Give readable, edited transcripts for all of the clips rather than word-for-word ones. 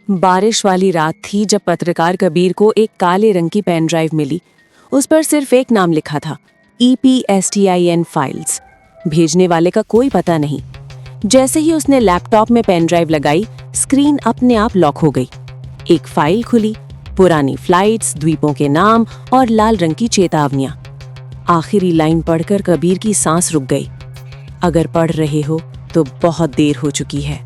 बारिश वाली रात थी जब पत्रकार कबीर को एक काले रंग की पेन ड्राइव मिली। उस पर सिर्फ एक नाम लिखा था, EPSTIN फाइल्स। भेजने वाले का कोई पता नहीं। जैसे ही उसने लैपटॉप में पेन ड्राइव लगाई, स्क्रीन अपने आप लॉक हो गई। एक फाइल खुली, पुरानी फ्लाइट्स, द्वीपों के नाम और लाल रंग की चेतावनियां। आखिरी लाइन पढ़कर कबीर की सांस रुक गई। अगर पढ़ रहे हो तो बहुत देर हो चुकी है।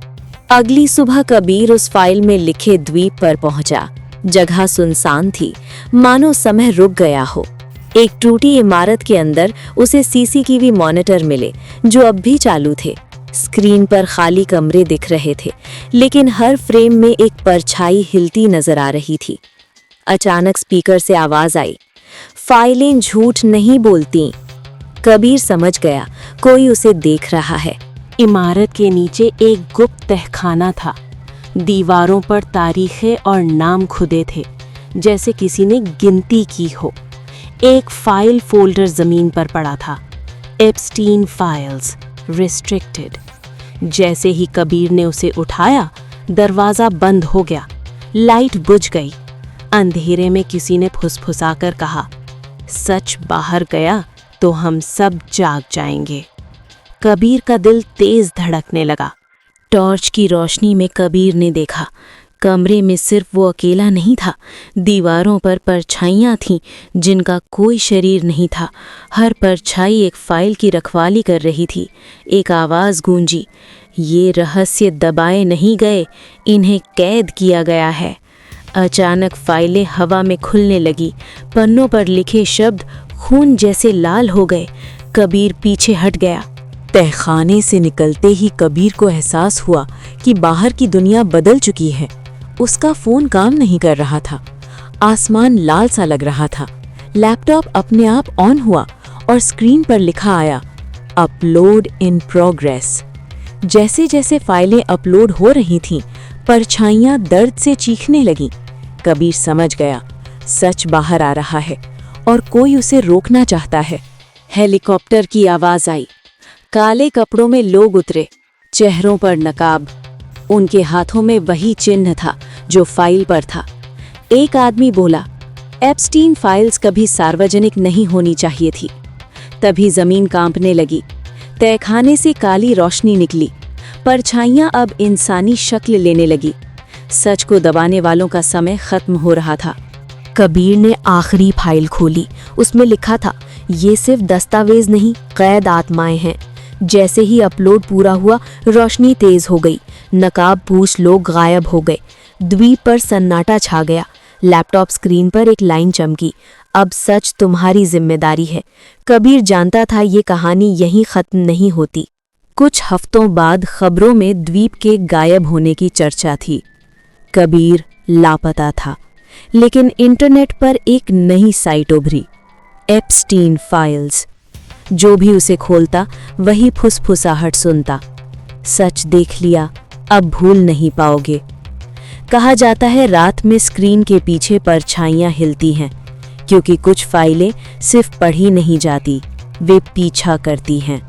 अगली सुबह कबीर उस फाइल में लिखे द्वीप पर पहुंचा। जगह सुनसान थी, मानो समय रुक गया हो। एक टूटी इमारत के अंदर उसे CCTV मॉनिटर मिले, जो अब भी चालू थे। स्क्रीन पर खाली कमरे दिख रहे थे, लेकिन हर फ्रेम में एक परछाई हिलती नजर आ रही थी। अचानक स्पीकर से आवाज आई, फाइलें झूठ नहीं बोलती। कबीर समझ गया, कोई उसे देख रहा है। इमारत के नीचे एक गुप्त तहखाना था। दीवारों पर तारीखें और नाम खुदे थे, जैसे किसी ने गिनती की हो। एक फाइल फोल्डर जमीन पर पड़ा था, एप्स्टीन फाइल्स रिस्ट्रिक्टेड। जैसे ही कबीर ने उसे उठाया, दरवाजा बंद हो गया, लाइट बुझ गई। अंधेरे में किसी ने फुसफुसाकर कहा, सच बाहर गया तो हम सब जाग जाएंगे। कबीर का दिल तेज धड़कने लगा। टॉर्च की रोशनी में कबीर ने देखा, कमरे में सिर्फ वो अकेला नहीं था। दीवारों पर परछाइयां थीं, जिनका कोई शरीर नहीं था। हर परछाई एक फाइल की रखवाली कर रही थी। एक आवाज़ गूंजी, ये रहस्य दबाए नहीं गए, इन्हें कैद किया गया है। अचानक फाइलें हवा में खुलने लगी। पन्नों पर लिखे शब्द खून जैसे लाल हो गए। कबीर पीछे हट गया। तहखाने से निकलते ही कबीर को एहसास हुआ कि बाहर की दुनिया बदल चुकी है। उसका फोन काम नहीं कर रहा था। आसमान लाल सा लग रहा था। लैपटॉप अपने आप ऑन हुआ और स्क्रीन पर लिखा आया, अपलोड इन प्रोग्रेस। जैसे जैसे फाइलें अपलोड हो रही थीं, परछाइयां दर्द से चीखने लगीं। कबीर समझ गया, सच बाहर आ रहा है और कोई उसे रोकना चाहता है। हेलीकॉप्टर की आवाज आई। काले कपड़ों में लोग उतरे, चेहरों पर नकाब। उनके हाथों में वही चिन्ह था जो फाइल पर था। एक आदमी बोला, एप्स्टीन फाइल्स कभी सार्वजनिक नहीं होनी चाहिए थी। तभी जमीन कांपने लगी। तहखाने से काली रोशनी निकली। परछाइयां अब इंसानी शक्ल लेने लगी। सच को दबाने वालों का समय खत्म हो रहा था। कबीर ने आखिरी फाइल खोली। उसमें लिखा था, ये सिर्फ दस्तावेज नहीं, कैद आत्माएं हैं। जैसे ही अपलोड पूरा हुआ, रोशनी तेज हो गई। नकाबपोश लोग गायब हो गए। द्वीप पर सन्नाटा छा गया। लैपटॉप स्क्रीन पर एक लाइन चमकी, अब सच तुम्हारी जिम्मेदारी है। कबीर जानता था ये कहानी यहीं खत्म नहीं होती। कुछ हफ्तों बाद खबरों में द्वीप के गायब होने की चर्चा थी। कबीर लापता था, लेकिन इंटरनेट पर एक नई साइट उभरी, एप्स्टीन फाइल्स। जो भी उसे खोलता वही फुसफुसाहट सुनता। सच देख लिया, अब भूल नहीं पाओगे। कहा जाता है रात में स्क्रीन के पीछे परछाइयां हिलती हैं, क्योंकि कुछ फाइलें सिर्फ पढ़ी नहीं जाती, वे पीछा करती हैं।